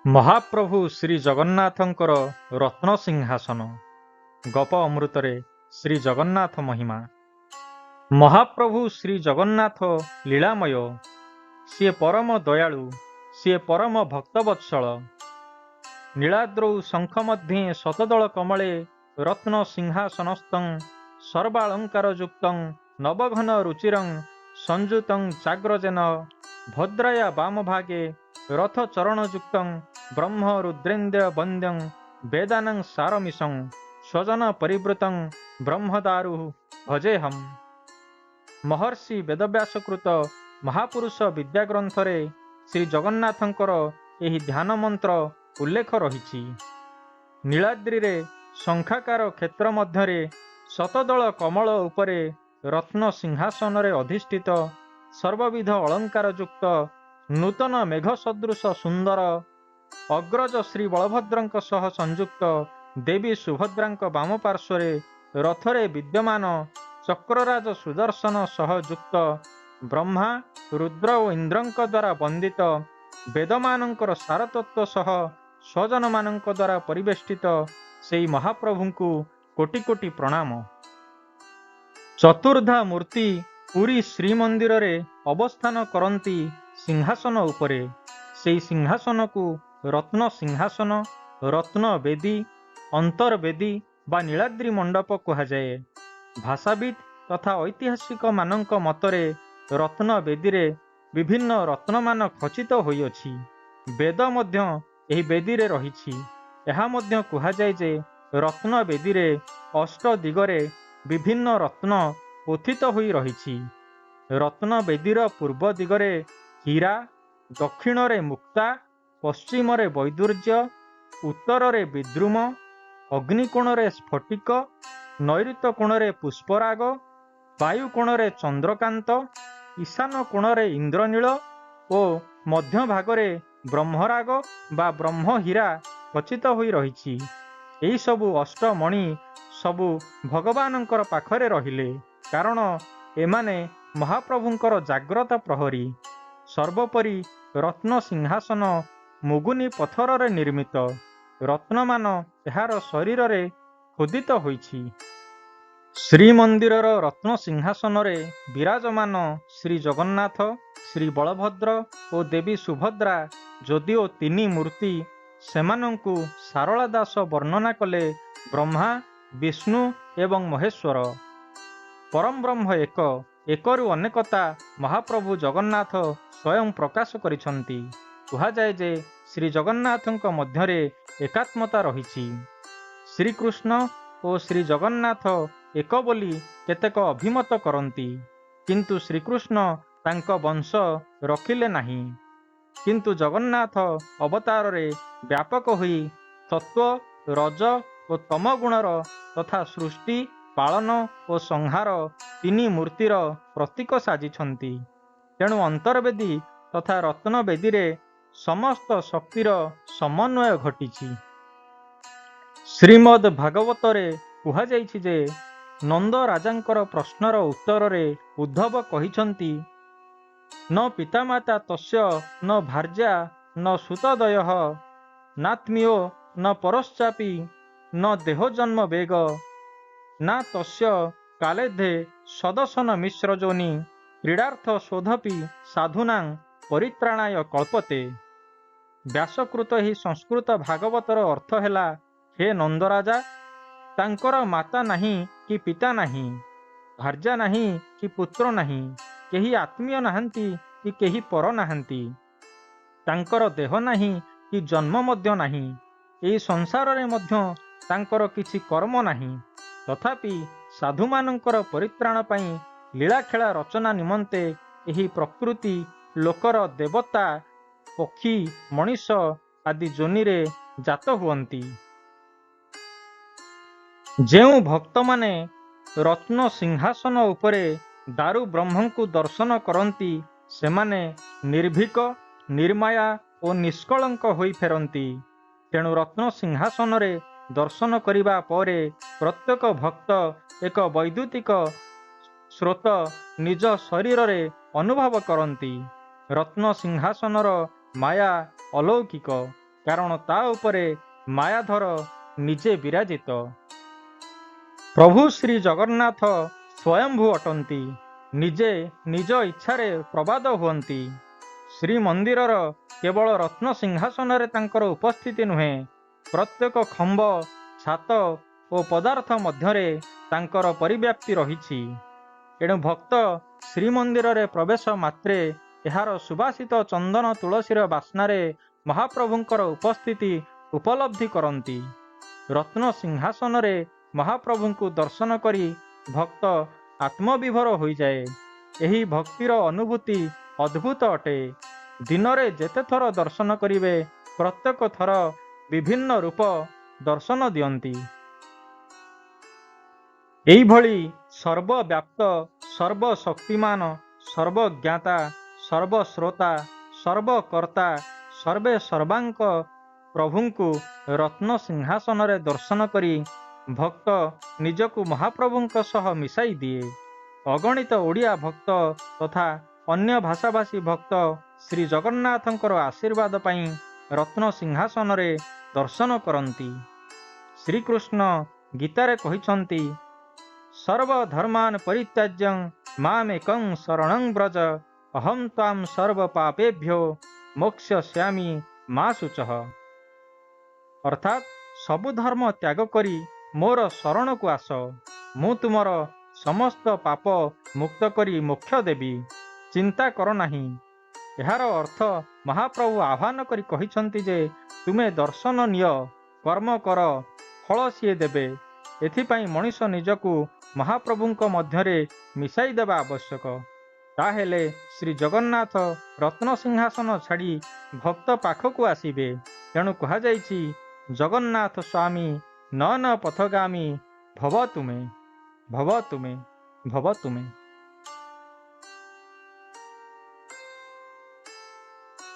ମହାପ୍ରଭୁ ଶ୍ରୀ ଜଗନ୍ନାଥଙ୍କର ରତ୍ନ ସିଂହାସନ। ଗପ ଅମୃତରେ ଶ୍ରୀ ଜଗନ୍ନାଥ ମହିମା। ମହାପ୍ରଭୁ ଶ୍ରୀ ଜଗନ୍ନାଥ ଲୀଳାମୟ। ସିଏ ପରମ ଦୟାଳୁ, ସିଏ ପରମ ଭକ୍ତବତ୍ସଳ। ନୀଳାଦ୍ରୌ ଶଙ୍ଖ ମଧ୍ୟେ ଶତଦଳ କମଳେ ରତ୍ନ ସିଂହାସନସ୍ଥଂ ସର୍ବାଳଙ୍କାରଯୁକ୍ତଂ ନବଘନ ରୁଚିରଂ ସଂଯୁତଂ ଚାଗ୍ରଜେନ ଭଦ୍ରାୟା ବାମଭାଗେ ରଥଚରଣଯୁକ୍ତଂ ବ୍ରହ୍ମ ରୁଦ୍ରେନ୍ଦ୍ର ବନ୍ଦ୍ୟଂ ବେଦାନଂ ସାରମିଶଂ ସ୍ୱଜନ ପରିବୃତଂ ବ୍ରହ୍ମଦାରୁ ଭଜେହମ୍। ମହର୍ଷି ବେଦବ୍ୟାସକୃତ ମହାପୁରୁଷ ବିଦ୍ୟାଗ୍ରନ୍ଥରେ ଶ୍ରୀ ଜଗନ୍ନାଥଙ୍କର ଏହି ଧ୍ୟାନ ମନ୍ତ୍ର ଉଲ୍ଲେଖ ରହିଛି। ନୀଳାଦ୍ରିରେ ଶଙ୍ଖାକାର କ୍ଷେତ୍ର ମଧ୍ୟରେ ଶତଦଳ କମଳ ଉପରେ ରତ୍ନ ସିଂହାସନରେ ଅଧିଷ୍ଠିତ ସର୍ବବିଧ ଅଳଙ୍କାରଯୁକ୍ତ ନୂତନ ମେଘ ସଦୃଶ ସୁନ୍ଦର ଅଗ୍ରଜ ଶ୍ରୀ ବଳଭଦ୍ରଙ୍କ ସହ ସଂଯୁକ୍ତ ଦେବୀ ସୁଭଦ୍ରାଙ୍କ ବାମ ପାର୍ଶ୍ୱରେ ରଥରେ ବିଦ୍ୟମାନ ଚକ୍ରରାଜ ସୁଦର୍ଶନ ସହ ଯୁକ୍ତ ବ୍ରହ୍ମା ରୁଦ୍ର ଓ ଇନ୍ଦ୍ରଙ୍କ ଦ୍ୱାରା ବନ୍ଦିତ ବେଦମାନଙ୍କର ସାରତତ୍ତ୍ୱ ସହ ସ୍ୱଜନମାନଙ୍କ ଦ୍ୱାରା ପରିବେଷ୍ଟିତ ସେହି ମହାପ୍ରଭୁଙ୍କୁ କୋଟି କୋଟି ପ୍ରଣାମ। ଚତୁର୍ଦ୍ଧା ମୂର୍ତ୍ତି ପୁରୀ ଶ୍ରୀମନ୍ଦିରରେ ଅବସ୍ଥାନ କରନ୍ତି ସିଂହାସନ ଉପରେ। ସେହି ସିଂହାସନକୁ ରତ୍ନ ସିଂହାସନ, ରତ୍ନ ବେଦୀ, ଅନ୍ତର୍ବେଦୀ ବା ନୀଳାଦ୍ରି ମଣ୍ଡପ କୁହାଯାଏ। ଭାଷାବିତ୍ ତଥା ଐତିହାସିକ ମାନଙ୍କ ମତରେ ରତ୍ନ ବେଦୀରେ ବିଭିନ୍ନ ରତ୍ନମାନ ଖଚିତ ହୋଇଅଛି। ବେଦ ମଧ୍ୟ ଏହି ବେଦୀରେ ରହିଛି। ଏହା ମଧ୍ୟ କୁହାଯାଏ ଯେ ରତ୍ନ ବେଦୀରେ ଅଷ୍ଟ ଦିଗରେ ବିଭିନ୍ନ ରତ୍ନ ପୋଥିତ ହୋଇ ରହିଛି। ରତ୍ନ ବେଦୀର ପୂର୍ବ ଦିଗରେ ହୀରା, ଦକ୍ଷିଣରେ ମୁକ୍ତା, ପଶ୍ଚିମରେ ବୈଦୁର୍ଯ୍ୟ, ଉତ୍ତରରେ ବିଦ୍ରୁମ, ଅଗ୍ନିକୋଣରେ ସ୍ଫଟିକ, ନୈಋତ କୋଣରେ ପୁଷ୍ପରାଗ, ବାୟୁ କୋଣରେ ଚନ୍ଦ୍ରକାନ୍ତ, ଈଶାନ କୋଣରେ ଇନ୍ଦ୍ରନୀଳ ଓ ମଧ୍ୟଭାଗରେ ବ୍ରହ୍ମରାଗ ବା ବ୍ରହ୍ମହୀରା ଖଚିତ ହୋଇ ରହିଛି। ଏହିସବୁ ଅଷ୍ଟମଣି ସବୁ ଭଗବାନଙ୍କର ପାଖରେ ରହିଲେ, କାରଣ ଏମାନେ ମହାପ୍ରଭୁଙ୍କର ଜାଗ୍ରତ ପ୍ରହରୀ। ସର୍ବୋପରି ରତ୍ନ ସିଂହାସନ ମୁଗୁନି ପଥରରେ ନିର୍ମିତ। ରତ୍ନମାନ ଏହାର ଶରୀରରେ ଖୋଦିତ ହୋଇଛି। ଶ୍ରୀମନ୍ଦିରର ରତ୍ନ ସିଂହାସନରେ ବିରାଜମାନ ଶ୍ରୀ ଜଗନ୍ନାଥ, ଶ୍ରୀ ବଳଭଦ୍ର ଓ ଦେବୀ ସୁଭଦ୍ରା ଯଦିଓ ତିନି ମୂର୍ତ୍ତି, ସେମାନଙ୍କୁ ସାରଳା ଦାସ ବର୍ଣ୍ଣନା କଲେ ବ୍ରହ୍ମା, ବିଷ୍ଣୁ ଏବଂ ମହେଶ୍ୱର। ପରଂବ୍ରହ୍ମ ଏକ, ଏକରୁ ଅନେକତା ମହାପ୍ରଭୁ ଜଗନ୍ନାଥ ସ୍ୱୟଂ ପ୍ରକାଶ କରିଛନ୍ତି। କୁହାଯାଏ ଯେ ଶ୍ରୀ ଜଗନ୍ନାଥଙ୍କ ମଧ୍ୟରେ ଏକାତ୍ମତା ରହିଛି। ଶ୍ରୀକୃଷ୍ଣ ଓ ଶ୍ରୀ ଜଗନ୍ନାଥ ଏକ ବୋଲି କେତେକ ଅଭିମତ କରନ୍ତି, କିନ୍ତୁ ଶ୍ରୀକୃଷ୍ଣ ତାଙ୍କ ବଂଶ ରଖିଲେ ନାହିଁ। କିନ୍ତୁ ଜଗନ୍ନାଥ ଅବତାରରେ ବ୍ୟାପକ ହୋଇ ସତ୍ତ୍ୱ, ରଜ ଓ ତମ ଗୁଣର ତଥା ସୃଷ୍ଟି, ପାଳନ ଓ ସଂହାର ତିନି ମୂର୍ତ୍ତିର ପ୍ରତୀକ ସାଜିଛନ୍ତି। ତେଣୁ ଅନ୍ତର୍ବେଦୀ ତଥା ରତ୍ନବେଦୀରେ ସମସ୍ତ ଶକ୍ତିର ସମନ୍ୱୟ ଘଟିଛି। ଶ୍ରୀମଦ୍ ଭାଗବତରେ କୁହାଯାଇଛି ଯେ ନନ୍ଦ ରାଜାଙ୍କର ପ୍ରଶ୍ନର ଉତ୍ତରରେ ଉଦ୍ଧବ କହିଛନ୍ତି, ନ ପିତାମାତା ତସ୍ୟ ନ ଭାର୍ଯ୍ୟା ନ ସୁତଦୟଃ ନାତ୍ମୀୟୋ ନ ପରଶ୍ଚାପି ନ ଦେହଜନ୍ମ ବେଗ ନା ତସ୍ୟ କାଲେଦ୍ଧେ ସଦସନ ମିଶ୍ର ଯୋନି କ୍ରୀଡ଼ାର୍ଥ ଶୋଧପି ସାଧୂନାଂ ପରିତ୍ରାଣାୟ କଳ୍ପତେ। ବ୍ୟାସକୃତ ଏହି ସଂସ୍କୃତ ଭାଗବତର ଅର୍ଥ ହେଲା, ହେ ନନ୍ଦରାଜା, ତାଙ୍କର ମାତା ନାହିଁ କି ପିତା ନାହିଁ, ଭାର୍ଯ୍ୟା ନାହିଁ କି ପୁତ୍ର ନାହିଁ, କେହି ଆତ୍ମୀୟ ନାହାନ୍ତି କି କେହି ପର ନାହାନ୍ତି, ତାଙ୍କର ଦେହ ନାହିଁ କି ଜନ୍ମ ମଧ୍ୟ ନାହିଁ, ଏହି ସଂସାରରେ ମଧ୍ୟ ତାଙ୍କର କିଛି କର୍ମ ନାହିଁ, ତଥାପି ସାଧୁମାନଙ୍କର ପରିତ୍ରାଣ ପାଇଁ ଲୀଳାଖେଳା ରଚନା ନିମନ୍ତେ ଏହି ପ୍ରକୃତି ଲୋକର ଦେବତା, ପକ୍ଷୀ, ମଣିଷ ଆଦି ଯୋନିରେ ଜାତ ହୁଅନ୍ତି। ଯେଉଁ ଭକ୍ତମାନେ ରତ୍ନ ସିଂହାସନ ଉପରେ ଦାରୁ ବ୍ରହ୍ମଙ୍କୁ ଦର୍ଶନ କରନ୍ତି, ସେମାନେ ନିର୍ଭୀକ, ନିର୍ମାୟା ଓ ନିଷ୍କଳଙ୍କ ହୋଇ ଫେରନ୍ତି। ତେଣୁ ରତ୍ନ ସିଂହାସନରେ ଦର୍ଶନ କରିବା ପରେ ପ୍ରତ୍ୟେକ ଭକ୍ତ ଏକ ବୈଦ୍ୟୁତିକ ସ୍ରୋତ ନିଜ ଶରୀରରେ ଅନୁଭବ କରନ୍ତି। ରତ୍ନ ସିଂହାସନର ମାୟା ଅଲୌକିକ, କାରଣ ତା ଉପରେ ମାୟାଧର ନିଜେ ବିରାଜିତ। ପ୍ରଭୁ ଶ୍ରୀ ଜଗନ୍ନାଥ ସ୍ୱୟମ୍ଭୁ ଅଟନ୍ତି, ନିଜେ ନିଜ ଇଚ୍ଛାରେ ପ୍ରବାଦ ହୁଅନ୍ତି। ଶ୍ରୀମନ୍ଦିରର କେବଳ ରତ୍ନ ସିଂହାସନରେ ତାଙ୍କର ଉପସ୍ଥିତି ନୁହେଁ, ପ୍ରତ୍ୟେକ ଖମ୍ବ, ଛାତ ଓ ପଦାର୍ଥ ମଧ୍ୟରେ ତାଙ୍କର ପରିବ୍ୟାପ୍ତି ରହିଛି। ଏଣୁ ଭକ୍ତ ଶ୍ରୀମନ୍ଦିରରେ ପ୍ରବେଶ ମାତ୍ରେ ଏହାର ସୁବାସିତ ଚନ୍ଦନ ତୁଳସୀର ବାସ୍ନାରେ ମହାପ୍ରଭୁଙ୍କର ଉପସ୍ଥିତି ଉପଲବ୍ଧି କରନ୍ତି। ରତ୍ନ ସିଂହାସନରେ ମହାପ୍ରଭୁଙ୍କୁ ଦର୍ଶନ କରି ଭକ୍ତ ଆତ୍ମବିଭୋର ହୋଇଯାଏ। ଏହି ଭକ୍ତିର ଅନୁଭୂତି ଅଦ୍ଭୁତ ଅଟେ। ଦିନରେ ଯେତେ ଥର ଦର୍ଶନ କରିବେ, ପ୍ରତ୍ୟେକ ଥର ବିଭିନ୍ନ ରୂପ ଦର୍ଶନ ଦିଅନ୍ତି। ଏଇଭଳି ସର୍ବବ୍ୟାପ୍ତ, ସର୍ବଶକ୍ତିମାନ, ସର୍ବଜ୍ଞାତା, ସର୍ବଶ୍ରୋତା, ସର୍ବକର୍ତ୍ତା, ସର୍ବେ ସର୍ବାଙ୍କ ପ୍ରଭୁଙ୍କୁ ରତ୍ନ ସିଂହାସନରେ ଦର୍ଶନ କରି ଭକ୍ତ ନିଜକୁ ମହାପ୍ରଭୁଙ୍କ ସହ ମିଶାଇ ଦିଏ। ଅଗଣିତ ଓଡ଼ିଆ ଭକ୍ତ ତଥା ଅନ୍ୟ ଭାଷାଭାଷୀ ଭକ୍ତ ଶ୍ରୀ ଜଗନ୍ନାଥଙ୍କର ଆଶୀର୍ବାଦ ପାଇଁ ରତ୍ନ ସିଂହାସନରେ ଦର୍ଶନ କରନ୍ତି। ଶ୍ରୀକୃଷ୍ଣ ଗୀତାରେ କହିଛନ୍ତି, ସର୍ବଧର୍ମାନ୍ ପରିତ୍ୟାଜ୍ୟ ମାମେକଂ ଶରଣଂ ବ୍ରଜ ଅହଂ ତ୍ୱାଂ ସର୍ବ ପାପେଭ୍ୟୋ ମୋକ୍ଷ୍ୟସ୍ୟାମି ମା ଶୁଚଃ। ଅର୍ଥାତ୍ ସବୁ ଧର୍ମ ତ୍ୟାଗ କରି ମୋର ଶରଣକୁ ଆସ, ମୁଁ ତୁମର ସମସ୍ତ ପାପ ମୁକ୍ତ କରି ମୋକ୍ଷ ଦେବି, ଚିନ୍ତା କର ନାହିଁ। ଏହାର ଅର୍ଥ ମହାପ୍ରଭୁ ଆହ୍ୱାନ କରି କହିଛନ୍ତି ଯେ ତୁମେ ଦର୍ଶନ ନିଅ, କର୍ମ କର, ଫଳ ସିଏ ଦେବେ। ଏଥିପାଇଁ ମଣିଷ ନିଜକୁ ମହାପ୍ରଭୁଙ୍କ ମଧ୍ୟରେ ମିଶାଇ ଦେବା ଆବଶ୍ୟକ। ତାହେଲେ ଶ୍ରୀ ଜଗନ୍ନାଥ ରତ୍ନ ସିଂହାସନ ଛାଡ଼ି ଭକ୍ତ ପାଖକୁ ଆସିବେ। ତେଣୁ କୁହାଯାଇଛି, ଜଗନ୍ନାଥ ସ୍ୱାମୀ ନୟନ ପଥଗାମୀ ଭବ ତୁମେ, ଭବ ତୁମେ, ଭବ ତୁମେ।